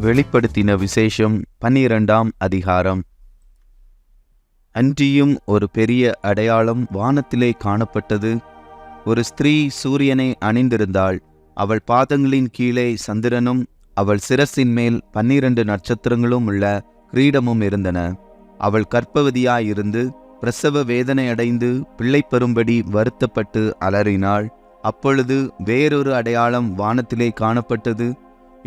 வெளிப்படுத்தின விசேஷம் 12ஆம் அதிகாரம். அன்றியும் ஒரு பெரிய அடையாளம் வானத்திலே காணப்பட்டது. ஒரு ஸ்திரீ சூரியனை அணிந்திருந்தாள். அவள் பாதங்களின் கீழே சந்திரனும் அவள் சிரசின் மேல் 12 நட்சத்திரங்களும் உள்ள கிரீடமும் இருந்தன. அவள் கர்ப்பவதியாயிருந்து பிரசவ வேதனை அடைந்து பிள்ளை பெறும்படி வருத்தப்பட்டு அலறினாள். அப்பொழுது வேறொரு அடையாளம் வானத்திலே காணப்பட்டது.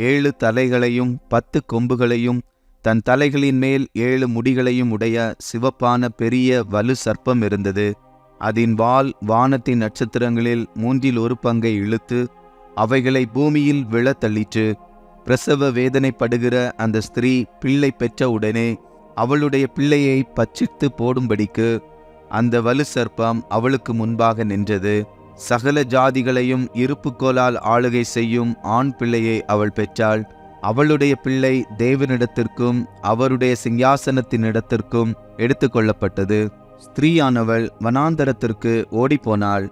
7 தலைகளையும் 10 கொம்புகளையும் தன் தலைகளின் மேல் 7 முடிகளையும் உடைய சிவப்பான பெரிய வலு சர்ப்பம் இருந்தது. அதன் வால் வானத்தின் நட்சத்திரங்களில் 1/3 பங்கை இழுத்து அவைகளை பூமியில் விழத் தள்ளிற்று. பிரசவ வேதனைப்படுகிற அந்த ஸ்திரீ பிள்ளை பெற்ற உடனே அவளுடைய பிள்ளையை பட்சித்து போடும்படிக்கு அந்த வலு சர்ப்பம் அவளுக்கு முன்பாக நின்றது. சகல ஜாதிகளையும் இருப்புக்கோலால் ஆளுகை செய்யும் ஆண் பிள்ளையை அவள் பெற்றாள். அவளுடைய பிள்ளை தேவனிடத்திற்கும் அவருடைய சிங்காசனத்தினிடத்திற்கும் எடுத்துக்கொள்ளப்பட்டது. ஸ்திரீயானவள் வனாந்தரத்திற்கு ஓடிப்போனாள்.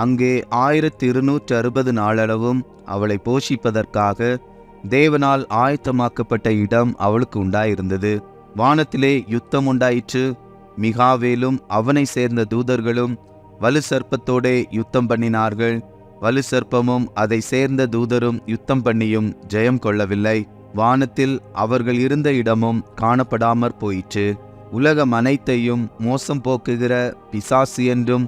அங்கே 1260 நாளளவும் அவளை போஷிப்பதற்காக தேவனால் ஆயத்தமாக்கப்பட்ட இடம் அவளுக்கு உண்டாயிருந்தது. வானத்திலே யுத்தம் உண்டாயிற்று. மிகாவேலும் அவனை சேர்ந்த தூதர்களும் வலு சர்ப்பத்தோடே யுத்தம் பண்ணினார்கள். வலு சர்ப்பமும் அதை சேர்ந்த தூதரும் யுத்தம் பண்ணியும் ஜெயம் கொள்ளவில்லை. வானத்தில் அவர்கள் இருந்த இடமும் காணப்படாமற் போயிற்று. உலகம் அனைத்தையும் மோசம் போக்குகிற பிசாசு என்றும்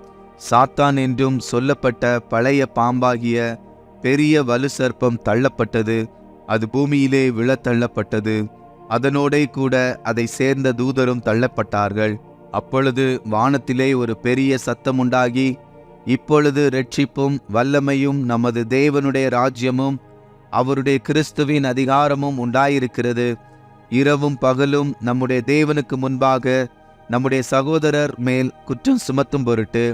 சாத்தான் என்றும் சொல்லப்பட்ட பழைய பாம்பாகிய பெரிய வலு சர்ப்பம் தள்ளப்பட்டது. அது பூமியிலே விழத்தள்ளப்பட்டது. அதனோடே கூட அதை சேர்ந்த தூதரும் தள்ளப்பட்டார்கள். அப்பொழுது வானத்திலே ஒரு பெரிய சத்தம் உண்டாகி, இப்பொழுது இரட்சிப்பும் வல்லமையும் நமது தேவனுடைய ராஜ்யமும் அவருடைய கிறிஸ்துவின் அதிகாரமும் உண்டாயிருக்கிறது. இரவும் பகலும் நம்முடைய தேவனுக்கு முன்பாக நம்முடைய சகோதரர் மேல் குற்றம் சுமத்தும் பொருட்டு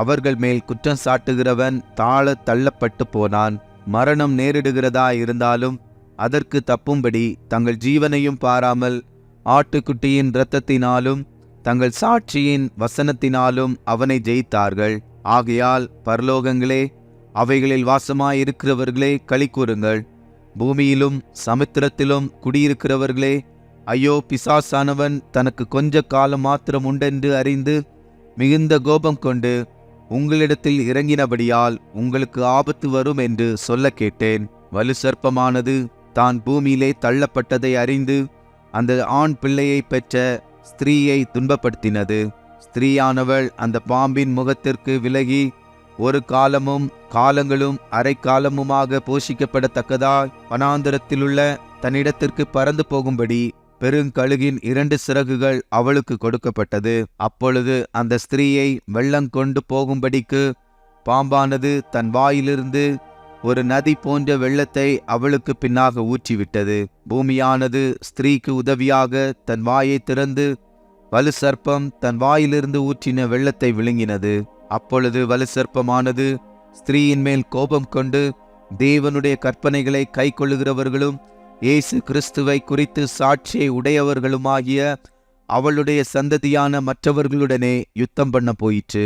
அவர்கள் மேல் குற்றம் சாட்டுகிறவன் தாழ தள்ளப்பட்டு போனான். மரணம் நேரிடுகிறதா இருந்தாலும் அதற்கு தப்பும்படி தங்கள் ஜீவனையும் பாராமல் ஆட்டுக்குட்டியின் இரத்தத்தினாலும் தங்கள் சாட்சியின் வசனத்தினாலும் அவனை ஜெயித்தார்கள். ஆகையால் பரலோகங்களே, அவைகளில் வாசமாயிருக்கிறவர்களே களிகூருங்கள். பூமியிலும் சமுத்திரத்திலும் குடியிருக்கிறவர்களே, ஐயோ, பிசாசானவன் தனக்கு கொஞ்ச காலம் மாத்திரம் உண்டென்று அறிந்து மிகுந்த கோபம் கொண்டு உங்களிடத்தில் இறங்கினபடியால் உங்களுக்கு ஆபத்து வரும் என்று சொல்ல கேட்டேன். வலு சர்ப்பமானது தான் பூமியிலே தள்ளப்பட்டதை அறிந்து அந்த ஆண் பிள்ளையை பெற்ற ஸ்திரீயை துன்பப்படுத்தினது. ஸ்திரீயானவள் அந்த பாம்பின் முகத்திற்கு விலகி ஒரு காலமும் காலங்களும் அரை காலமுமாக போஷிக்கப்படத்தக்கதாய் வனாந்தரத்திலுள்ள தன்னிடத்திற்கு பறந்து போகும்படி பெருங்கழுகின் 2 சிறகுகள் அவளுக்கு கொடுக்கப்பட்டது. அப்பொழுது அந்த ஸ்திரீயை வெள்ளங்கொண்டு போகும்படிக்கு பாம்பானது தன் வாயிலிருந்து ஒரு நதி போன்ற வெள்ளத்தை அவளுக்கு பின்னாக ஊற்றிவிட்டது. பூமியானது ஸ்திரீக்கு உதவியாக தன் வாயை திறந்து வலு சர்ப்பம் தன் வாயிலிருந்து ஊற்றின வெள்ளத்தை விழுங்கினது. அப்பொழுது வலு சர்ப்பமானது ஸ்திரீயின் மேல் கோபம் கொண்டு தேவனுடைய கற்பனைகளை கை கொள்ளுகிறவர்களும் இயேசு கிறிஸ்துவை குறித்து சாட்சியை உடையவர்களுமாகிய அவளுடைய சந்ததியான மற்றவர்களுடனே யுத்தம் பண்ண போயிற்று.